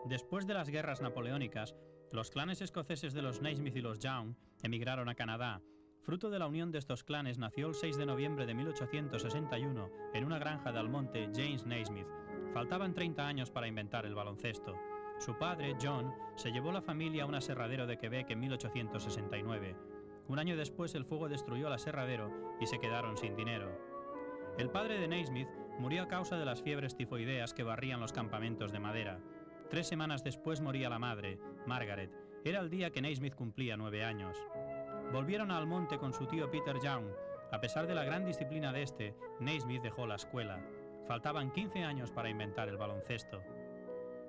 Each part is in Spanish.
Después de las guerras napoleónicas, los clanes escoceses de los Naismith y los Young emigraron a Canadá. Fruto de la unión de estos clanes nació el 6 de noviembre de 1861 en una granja de Almonte James Naismith. Faltaban 30 años para inventar el baloncesto. Su padre, John, se llevó la familia a un aserradero de Quebec en 1869. Un año después el fuego destruyó el aserradero y se quedaron sin dinero. El padre de Naismith murió a causa de las fiebres tifoideas que barrían los campamentos de madera. 3 semanas después moría la madre, Margaret. Era el día que Naismith cumplía 9 años. Volvieron a Almonte con su tío Peter Young. A pesar de la gran disciplina de este, Naismith dejó la escuela. Faltaban 15 años para inventar el baloncesto.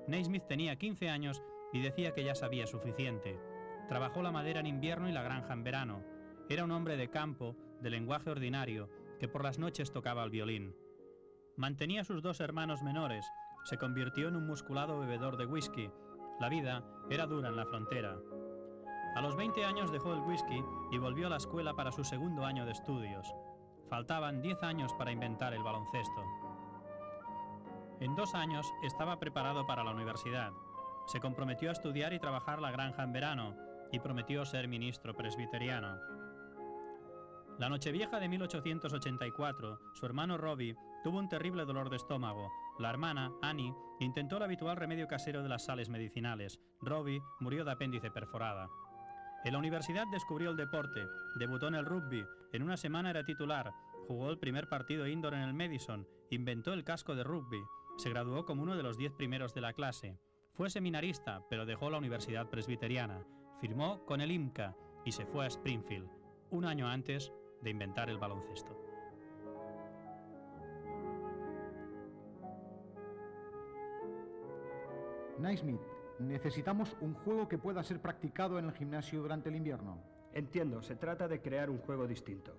Naismith tenía 15 años y decía que ya sabía suficiente. Trabajó la madera en invierno y la granja en verano. Era un hombre de campo, de lenguaje ordinario, que por las noches tocaba el violín. Mantenía a sus 2 hermanos menores. Se convirtió en un musculado bebedor de whisky. La vida era dura en la frontera. A los 20 años dejó el whisky y volvió a la escuela para su segundo año de estudios. Faltaban 10 años para inventar el baloncesto. En 2 años estaba preparado para la universidad. Se comprometió a estudiar y trabajar la granja en verano y prometió ser ministro presbiteriano. La Nochevieja de 1884, su hermano Robbie tuvo un terrible dolor de estómago. La hermana, Annie, intentó el habitual remedio casero de las sales medicinales. Robbie murió de apéndice perforada. En la universidad descubrió el deporte, debutó en el rugby, en una semana era titular, jugó el primer partido indoor en el Madison, inventó el casco de rugby, se graduó como uno de los 10 primeros de la clase. Fue seminarista, pero dejó la Universidad Presbiteriana, firmó con el IMCA y se fue a Springfield, un año antes de inventar el baloncesto. Naismith, necesitamos un juego que pueda ser practicado en el gimnasio durante el invierno. Entiendo, se trata de crear un juego distinto.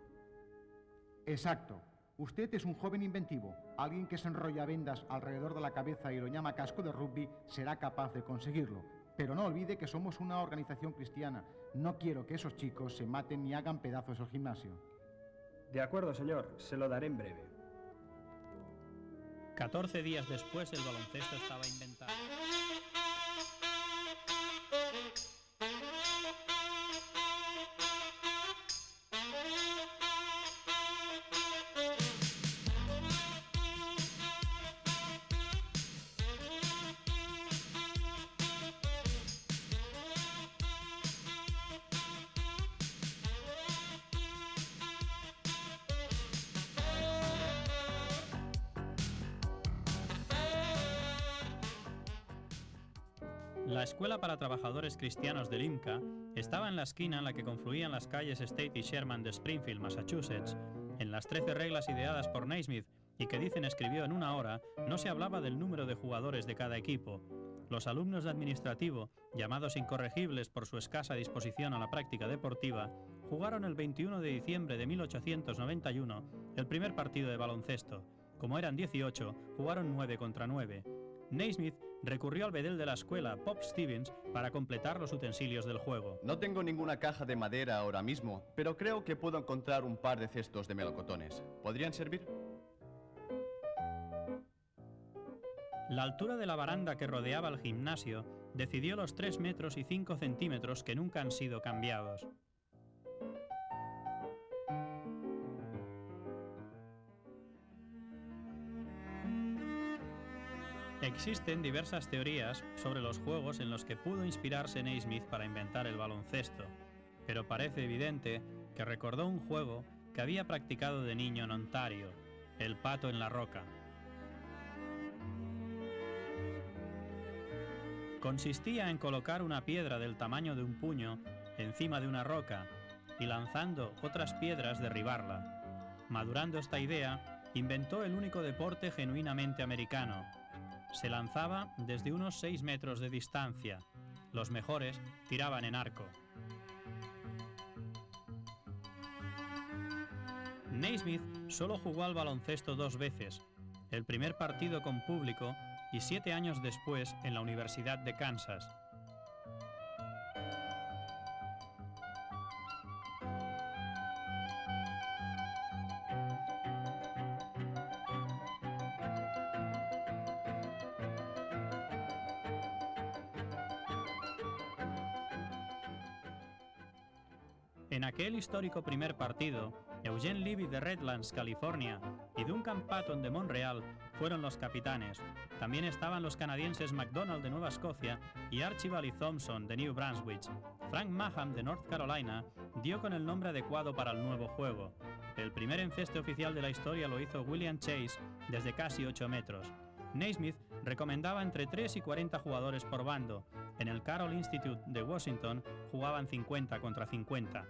Exacto. Usted es un joven inventivo. Alguien que se enrolla vendas alrededor de la cabeza y lo llama casco de rugby será capaz de conseguirlo. Pero no olvide que somos una organización cristiana. No quiero que esos chicos se maten ni hagan pedazos el gimnasio. De acuerdo, señor. Se lo daré en breve. 14 días después el baloncesto estaba inventado. La Escuela para Trabajadores Cristianos del IMCA estaba en la esquina en la que confluían las calles State y Sherman de Springfield, Massachusetts. En las 13 reglas ideadas por Naismith y que dicen escribió en una hora, no se hablaba del número de jugadores de cada equipo. Los alumnos de administrativo, llamados incorregibles por su escasa disposición a la práctica deportiva, jugaron el 21 de diciembre de 1891 el primer partido de baloncesto. Como eran 18, jugaron 9 contra 9. Naismith recurrió al bedel de la escuela, Pop Stevens, para completar los utensilios del juego. No tengo ninguna caja de madera ahora mismo, pero creo que puedo encontrar un par de cestos de melocotones. ¿Podrían servir? La altura de la baranda que rodeaba el gimnasio decidió los 3 metros y 5 centímetros que nunca han sido cambiados. Existen diversas teorías sobre los juegos en los que pudo inspirarse Naismith para inventar el baloncesto, pero parece evidente que recordó un juego que había practicado de niño en Ontario, el pato en la roca. Consistía en colocar una piedra del tamaño de un puño encima de una roca y lanzando otras piedras derribarla. Madurando esta idea, inventó el único deporte genuinamente americano. Se lanzaba desde unos 6 metros de distancia. Los mejores tiraban en arco. Naismith solo jugó al baloncesto 2 veces, el primer partido con público y 7 años después en la Universidad de Kansas. En aquel histórico primer partido, Eugene Levy de Redlands, California, y Duncan Patton de Montreal fueron los capitanes. También estaban los canadienses McDonald de Nueva Escocia y Archibald Thompson de New Brunswick. Frank Maham de North Carolina dio con el nombre adecuado para el nuevo juego. El primer enceste oficial de la historia lo hizo William Chase desde casi 8 metros. Naismith recomendaba entre 3 y 40 jugadores por bando. En el Carroll Institute de Washington jugaban 50 contra 50.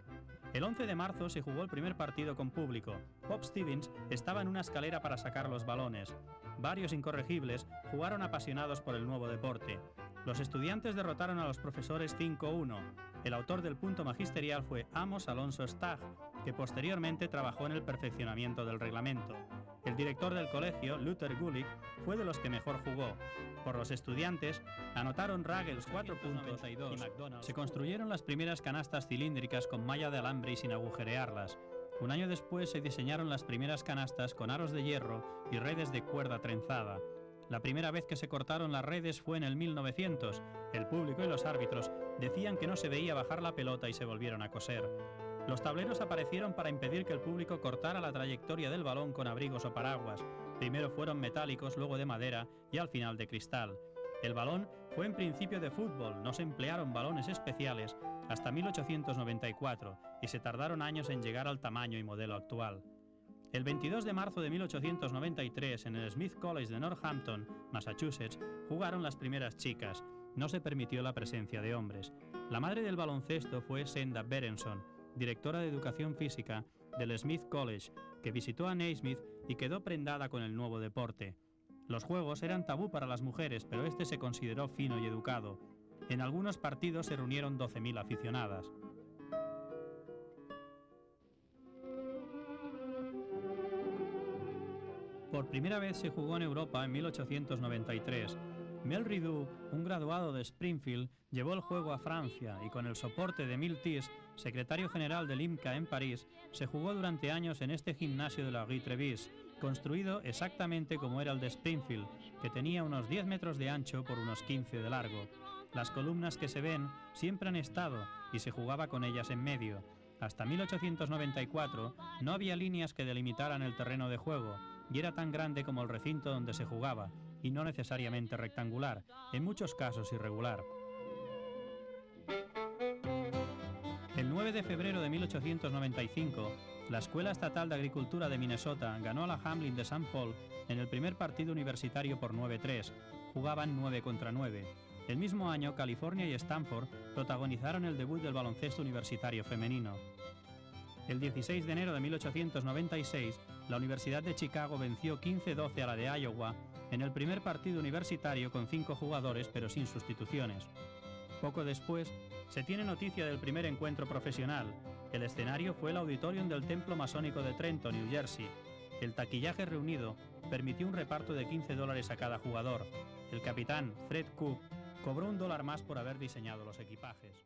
El 11 de marzo se jugó el primer partido con público. Bob Stevens estaba en una escalera para sacar los balones. Varios incorregibles jugaron apasionados por el nuevo deporte. Los estudiantes derrotaron a los profesores 5-1. El autor del punto magisterial fue Amos Alonso Stagg, que posteriormente trabajó en el perfeccionamiento del reglamento. El director del colegio, Luther Gulick, fue de los que mejor jugó. Por los estudiantes, anotaron Ruggles 4 puntos y McDonald. Se construyeron las primeras canastas cilíndricas con malla de alambre y sin agujerearlas. Un año después se diseñaron las primeras canastas con aros de hierro y redes de cuerda trenzada. La primera vez que se cortaron las redes fue en el 1900. El público y los árbitros decían que no se veía bajar la pelota y se volvieron a coser. Los tableros aparecieron para impedir que el público cortara la trayectoria del balón con abrigos o paraguas. Primero fueron metálicos, luego de madera y al final de cristal. El balón fue en principio de fútbol, no se emplearon balones especiales hasta 1894 y se tardaron años en llegar al tamaño y modelo actual. El 22 de marzo de 1893, en el Smith College de Northampton, Massachusetts, jugaron las primeras chicas. No se permitió la presencia de hombres. La madre del baloncesto fue Senda Berenson, directora de educación física del Smith College, que visitó a Naismith y quedó prendada con el nuevo deporte. Los juegos eran tabú para las mujeres, pero este se consideró fino y educado. En algunos partidos se reunieron 12.000 aficionadas. Por primera vez se jugó en Europa en 1893. Mel Rideau, un graduado de Springfield, llevó el juego a Francia y con el soporte de Emile Tis, secretario general del IMCA en París, se jugó durante años en este gimnasio de la Rue Trevis, construido exactamente como era el de Springfield, que tenía unos 10 metros de ancho por unos 15 de largo. Las columnas que se ven siempre han estado y se jugaba con ellas en medio. Hasta 1894 no había líneas que delimitaran el terreno de juego y era tan grande como el recinto donde se jugaba, y no necesariamente rectangular, en muchos casos irregular. El 9 de febrero de 1895, la Escuela Estatal de Agricultura de Minnesota ganó a la Hamlin de St. Paul en el primer partido universitario por 9-3. Jugaban 9 contra 9. El mismo año, California y Stanford protagonizaron el debut del baloncesto universitario femenino. El 16 de enero de 1896, la Universidad de Chicago venció 15-12 a la de Iowa en el primer partido universitario con 5 jugadores pero sin sustituciones. Poco después, se tiene noticia del primer encuentro profesional. El escenario fue el auditorium del Templo Masónico de Trenton, New Jersey. El taquillaje reunido permitió un reparto de $15 a cada jugador. El capitán, Fred Cook, cobró $1 más por haber diseñado los equipajes.